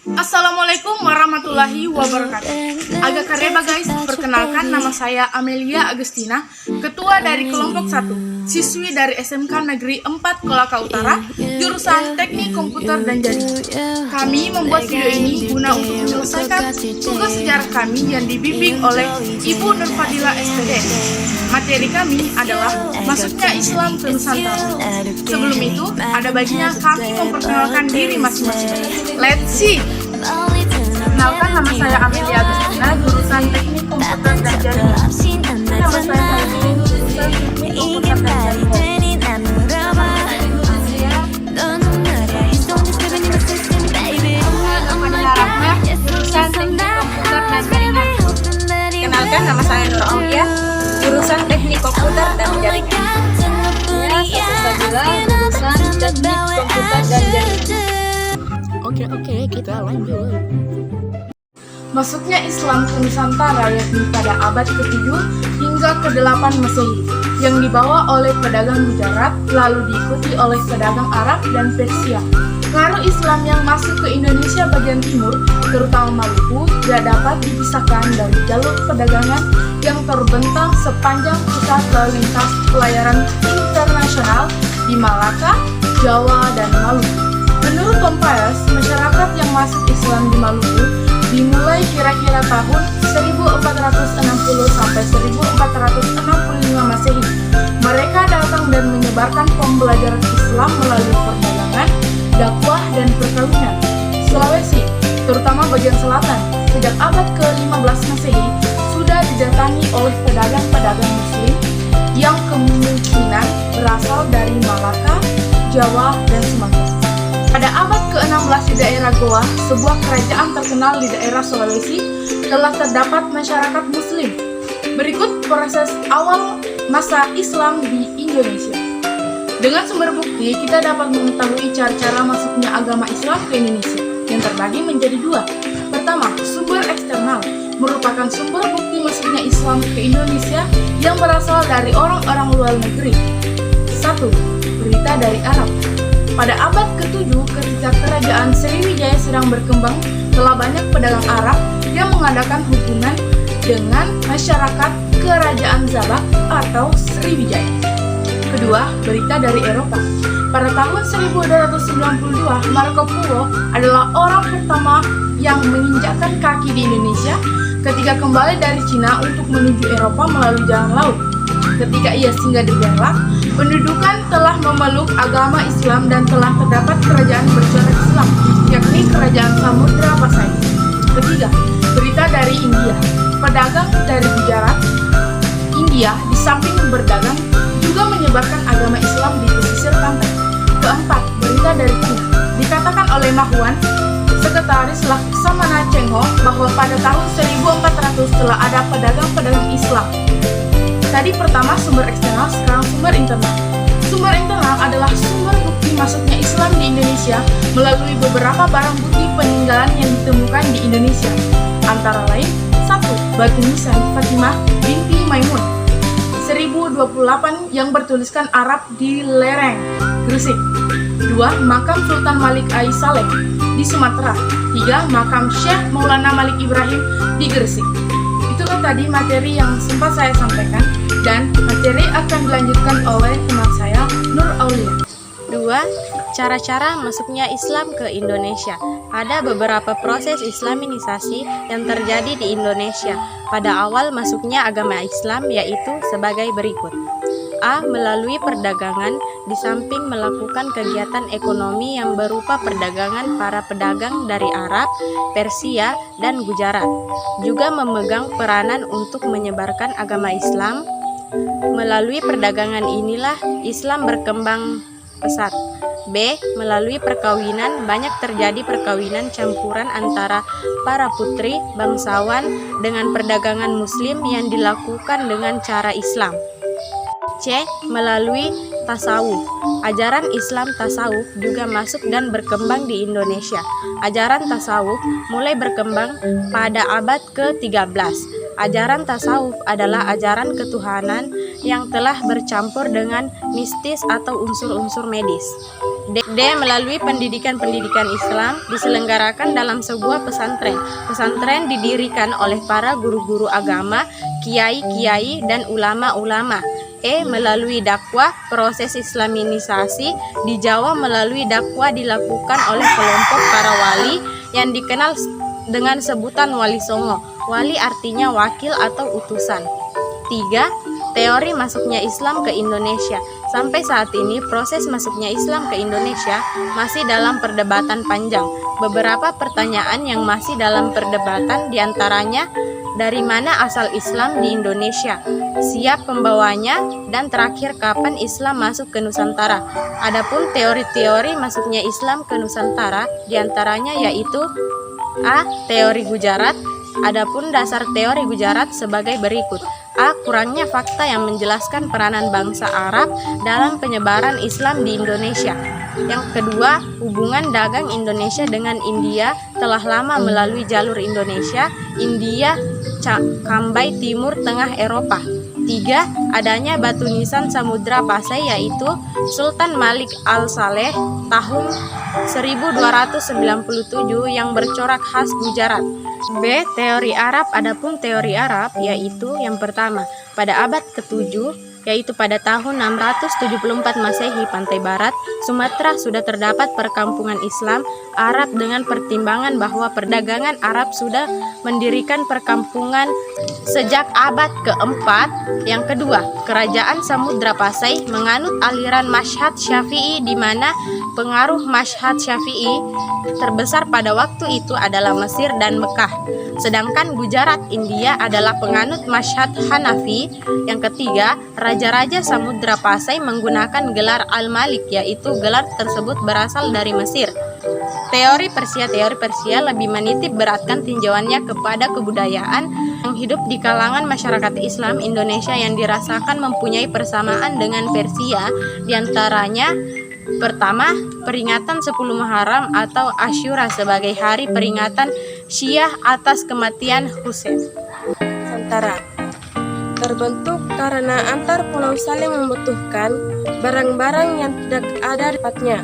Assalamualaikum warahmatullahi wabarakatuh. Agak kareba guys, perkenalkan nama saya Amelia Agustina, ketua dari kelompok 1, siswi dari SMK Negeri 4 Kolaka Utara, jurusan Teknik Komputer dan Jaringan. Kami membuat video ini guna untuk menyelesaikan tugas sejarah kami yang dibimbing oleh Ibu Nurfadila SPD. Materi kami adalah masuknya Islam ke Nusantara. Sebelum itu, ada baiknya kami memperkenalkan diri masing-masing. Let's see! Kenalkan, nama saya Amelia Agustina, jurusan Teknik Komputer dan Jaringan. Nama saya jurusan Teknik Komputer dan Jaringan. Jurusan Teknik Komputer dan Jaringan. Kenalkan, nama saya Nur Aulia, jurusan Teknik Komputer dan Jaringan. Saya Sabila, jurusan Teknik Komputer dan Jaringan. Oke, kita lanjut. Masuknya Islam ke Nusantara yakni pada abad ke-7 hingga ke-8 Masehi, yang dibawa oleh pedagang Gujarat, lalu diikuti oleh pedagang Arab dan Persia. Pengaruh Islam yang masuk ke Indonesia bagian timur, terutama Maluku, tidak dapat dipisahkan dari jalur perdagangan yang terbentang sepanjang pusat lalu lintas pelayaran internasional di Malaka, Jawa, dan Maluku. Menurut Kompas, masyarakat yang masuk Islam di Maluku dimulai kira-kira tahun 1460 sampai 1465 Masehi. Mereka datang dan menyebarkan pembelajaran Islam melalui perdagangan, dakwah, dan perkawinan. Sulawesi, terutama bagian selatan, sejak abad ke-15 Masehi sudah didatangi oleh pedagang-pedagang Muslim yang kemungkinan berasal dari Malaka, Jawa, dan Sumatera. Pada abad ke-16 di daerah Goa, sebuah kerajaan terkenal di daerah Sulawesi, telah terdapat masyarakat Muslim. Berikut proses awal masa Islam di Indonesia. Dengan sumber bukti, kita dapat mengetahui cara-cara masuknya agama Islam ke Indonesia, yang terbagi menjadi dua. Pertama, sumber eksternal, merupakan sumber bukti masuknya Islam ke Indonesia yang berasal dari orang-orang luar negeri. 1. Berita dari Arab. Pada abad ke-7, ketika kerajaan Sriwijaya sedang berkembang, telah banyak pedagang Arab yang mengadakan hubungan dengan masyarakat kerajaan Zabak atau Sriwijaya. Kedua, berita dari Eropa. Pada tahun 1292, Marco Polo adalah orang pertama yang menginjakkan kaki di Indonesia ketika kembali dari Cina untuk menuju Eropa melalui jalan laut. Ketika ia singgah di Benlak, pendudukan telah memeluk agama Islam dan telah terdapat kerajaan bercorak Islam, yakni Kerajaan Samudra Pasai. Ketiga, berita dari India. Pedagang dari Gujarat, India, di samping berdagang, juga menyebarkan agama Islam di pesisir pantai. Keempat, berita dari China. Dikatakan oleh Mahuan, Sekretaris Laksamana Cheng Ho, bahwa pada tahun 1400 telah ada pedagang-pedagang Islam. Tadi pertama sumber eksternal, sekarang sumber internal. Sumber internal adalah sumber bukti masuknya Islam di Indonesia melalui beberapa barang bukti peninggalan yang ditemukan di Indonesia. Antara lain, 1. Batu nisan Fatimah binti Maimun 1028 yang bertuliskan Arab di lereng Gresik. 2. Makam Sultan Malik Ai Saleh di Sumatera. 3. Makam Syekh Maulana Malik Ibrahim di Gresik. Itulah tadi materi yang sempat saya sampaikan, dan materi akan dilanjutkan oleh teman saya, Nur Aulia. 2. Cara-cara masuknya Islam ke Indonesia. Ada beberapa proses islamisasi yang terjadi di Indonesia pada awal masuknya agama Islam, yaitu sebagai berikut. A. Melalui perdagangan, di samping melakukan kegiatan ekonomi yang berupa perdagangan para pedagang dari Arab, Persia, dan Gujarat, juga memegang peranan untuk menyebarkan agama Islam. Melalui perdagangan inilah Islam berkembang pesat. B. Melalui perkawinan, banyak terjadi perkawinan campuran antara para putri bangsawan dengan perdagangan Muslim yang dilakukan dengan cara Islam. C. Melalui tasawuf. Ajaran Islam tasawuf juga masuk dan berkembang di Indonesia. Ajaran tasawuf mulai berkembang pada abad ke-13. Ajaran tasawuf adalah ajaran ketuhanan yang telah bercampur dengan mistis atau unsur-unsur medis. D. Melalui pendidikan-pendidikan Islam diselenggarakan dalam sebuah pesantren. Pesantren didirikan oleh para guru-guru agama, kiai-kiai, dan ulama-ulama. E. Melalui dakwah, proses islamisasi di Jawa melalui dakwah dilakukan oleh kelompok para wali yang dikenal dengan sebutan Wali Songo. Wali artinya wakil atau utusan. 3. Teori masuknya Islam ke Indonesia. Sampai saat ini proses masuknya Islam ke Indonesia masih dalam perdebatan panjang. Beberapa pertanyaan yang masih dalam perdebatan diantaranya dari mana asal Islam di Indonesia, siapa pembawanya, dan terakhir kapan Islam masuk ke Nusantara. Adapun teori-teori masuknya Islam ke Nusantara diantaranya yaitu A. Teori Gujarat. Adapun dasar teori Gujarat sebagai berikut. A. Kurangnya fakta yang menjelaskan peranan bangsa Arab dalam penyebaran Islam di Indonesia. Yang kedua, hubungan dagang Indonesia dengan India telah lama melalui jalur Indonesia, India, Kambai, Timur Tengah Eropa. 3. Adanya batu nisan Samudra Pasai yaitu Sultan Malik Al-Saleh tahun 1297 yang bercorak khas Gujarat. B. Teori Arab. Adapun teori Arab yaitu yang pertama, pada abad ke-7 yaitu pada tahun 674 Masehi pantai barat Sumatera sudah terdapat perkampungan Islam Arab dengan pertimbangan bahwa perdagangan Arab sudah mendirikan perkampungan sejak abad ke-4. Yang kedua, kerajaan Samudra Pasai menganut aliran Mazhab Syafi'i di mana pengaruh Mazhab Syafi'i terbesar pada waktu itu adalah Mesir dan Mekah. Sedangkan Gujarat, India adalah penganut Mazhab Hanafi. Yang ketiga, raja-raja Samudra Pasai menggunakan gelar Al-Malik, yaitu gelar tersebut berasal dari Mesir. Teori Persia lebih menitik beratkan tinjauannya kepada kebudayaan yang hidup di kalangan masyarakat Islam Indonesia yang dirasakan mempunyai persamaan dengan Persia, diantaranya pertama, peringatan 10 Muharram atau Asyura sebagai hari peringatan Syiah atas kematian Husain. Nusantara terbentuk karena antar pulau saling membutuhkan barang-barang yang tidak ada di tempatnya.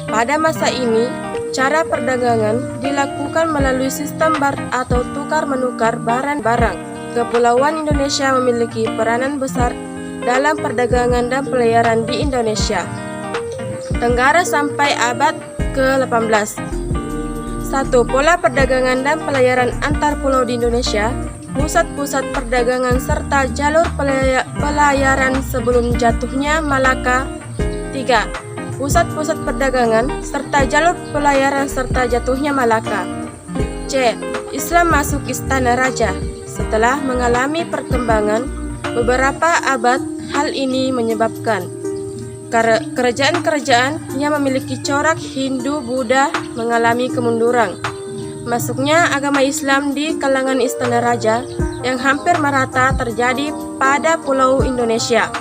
Pada masa ini, cara perdagangan dilakukan melalui sistem bar atau tukar-menukar barang-barang. Kepulauan Indonesia memiliki peranan besar dalam perdagangan dan pelayaran di Indonesia Tenggara sampai abad ke-18. 1. Pola perdagangan dan pelayaran antar pulau di Indonesia. Pusat-pusat perdagangan serta jalur pelayaran sebelum jatuhnya Malaka. 3. Pusat-pusat perdagangan serta jalur pelayaran serta jatuhnya Malaka. C. Islam masuk istana raja. Setelah mengalami perkembangan beberapa abad, hal ini menyebabkan kerajaan-kerajaan yang memiliki corak Hindu-Buddha mengalami kemunduran. Masuknya agama Islam di kalangan istana raja yang hampir merata terjadi pada pulau Indonesia.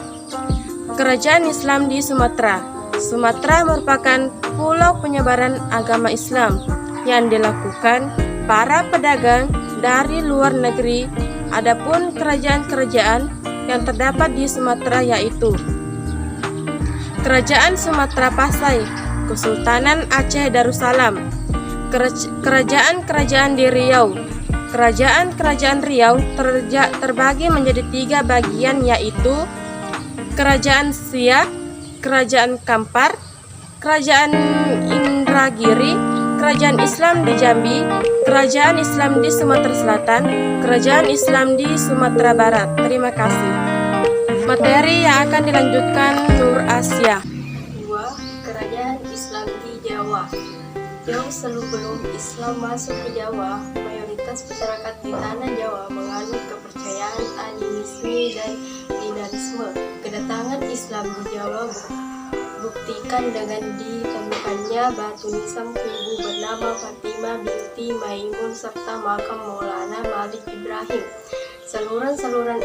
Kerajaan Islam di Sumatera. Sumatera merupakan pulau penyebaran agama Islam yang dilakukan para pedagang dari luar negeri. Adapun kerajaan-kerajaan yang terdapat di Sumatera yaitu Kerajaan Sumatera Pasai, Kesultanan Aceh Darussalam, kerajaan-kerajaan di Riau. Kerajaan-kerajaan Riau terbagi menjadi 3 bagian yaitu Kerajaan Siak, Kerajaan Kampar, Kerajaan Indragiri, Kerajaan Islam di Jambi, Kerajaan Islam di Sumatera Selatan, Kerajaan Islam di Sumatera Barat. Terima kasih. Materi yang akan dilanjutkan Nur Asia. 2. Kerajaan Islam di Jawa. Jauh sebelum Islam masuk ke Jawa, mayoritas masyarakat di tanah Jawa menganut kepercayaan animisme dan dinamisme. Kedatangan Islam di Jawa buktikan dengan ditemukannya batu nisan ibu bernama Fatimah binti Maimun serta makam Maulana Malik Ibrahim. Saluran-saluran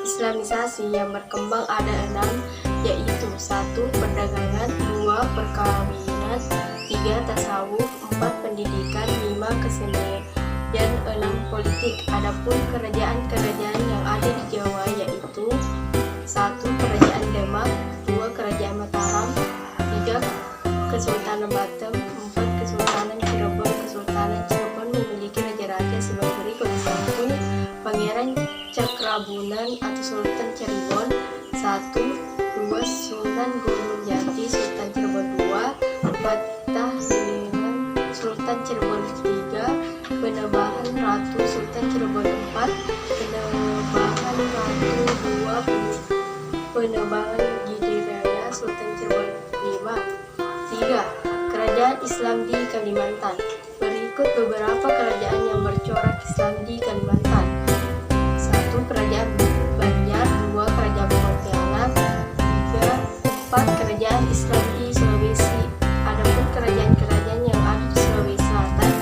Islamisasi yang berkembang ada 6, yaitu 1. Perdagangan, 2. Perkawinan, 3. Tasawuf, 4. Pendidikan, 5. Kesenian, dan 6. Politik. Adapun kerajaan-kerajaan yang ada di Jawa yaitu 1. Kerajaan Demak, 2. Kerajaan Mataram, 3. Kesultanan Batam. 4. Kesultanan Cirebon. Kesultanan Cirebon memiliki raja-raja sebagai berikut. 1. Pangeran Cakrabunan atau Sultan Cirebon. 1. 2. Sunan Gunung Jati Sultan Cirebon. 2. Fatah Biliman Sultan Cirebon. 3. Penebahan Ratu Sultan Cirebon. 4. Penebahan Ratu 2. Penebahan Gidiraya Sultan Cirebon. 3. Kerajaan Islam di Kalimantan. Berikut beberapa kerajaan yang bercorak Islam di Kalimantan. 1. Kerajaan Banjar. 2. Kerajaan Pontianak. 3. 4. Kerajaan Islam di Sulawesi. Adapun kerajaan-kerajaan yang ada di Sulawesi Selatan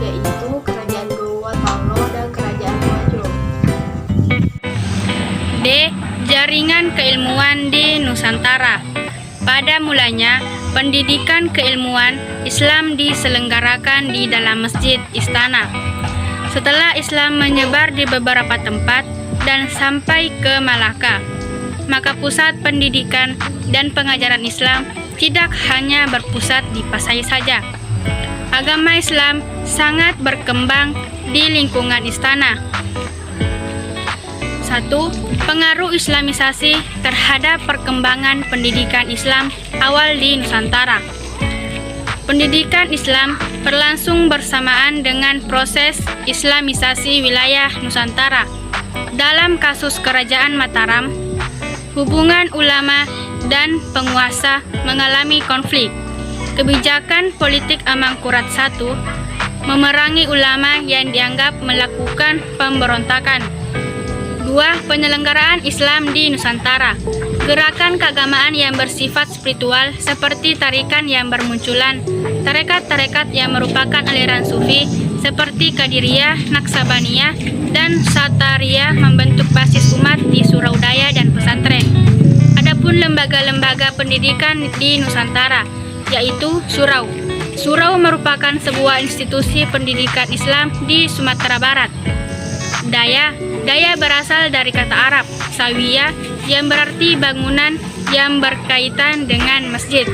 yaitu Kerajaan Goa Talo dan Kerajaan Wajo. D. Jaringan keilmuan di Nusantara. Pada mulanya, pendidikan keilmuan Islam diselenggarakan di dalam masjid istana. Setelah Islam menyebar di beberapa tempat dan sampai ke Malaka, maka pusat pendidikan dan pengajaran Islam tidak hanya berpusat di Pasai saja. Agama Islam sangat berkembang di lingkungan istana. 1. Pengaruh Islamisasi terhadap perkembangan pendidikan Islam awal di Nusantara. Pendidikan Islam berlangsung bersamaan dengan proses Islamisasi wilayah Nusantara. Dalam kasus Kerajaan Mataram, hubungan ulama dan penguasa mengalami konflik. Kebijakan politik Amangkurat I memerangi ulama yang dianggap melakukan pemberontakan. 2. Penyelenggaraan Islam di Nusantara. Gerakan keagamaan yang bersifat spiritual seperti tarikan yang bermunculan, tarekat-tarekat yang merupakan aliran sufi seperti Qadiriyah, Naksabaniyah, dan Satariyah membentuk basis umat di surau daya dan pesantren. Adapun lembaga-lembaga pendidikan di Nusantara, yaitu surau. Surau merupakan sebuah institusi pendidikan Islam di Sumatera Barat. Daya berasal dari kata Arab, sawiyah, yang berarti bangunan yang berkaitan dengan masjid.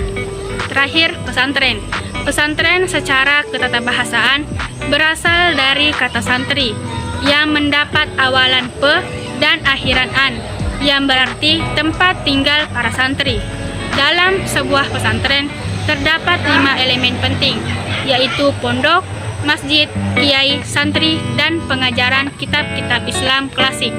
Terakhir, pesantren. Pesantren secara ketatabahasaan berasal dari kata santri, yang mendapat awalan pe dan akhiran an, yang berarti tempat tinggal para santri. Dalam sebuah pesantren terdapat 5 elemen penting, yaitu pondok, masjid, kiai, santri, dan pengajaran kitab-kitab Islam klasik.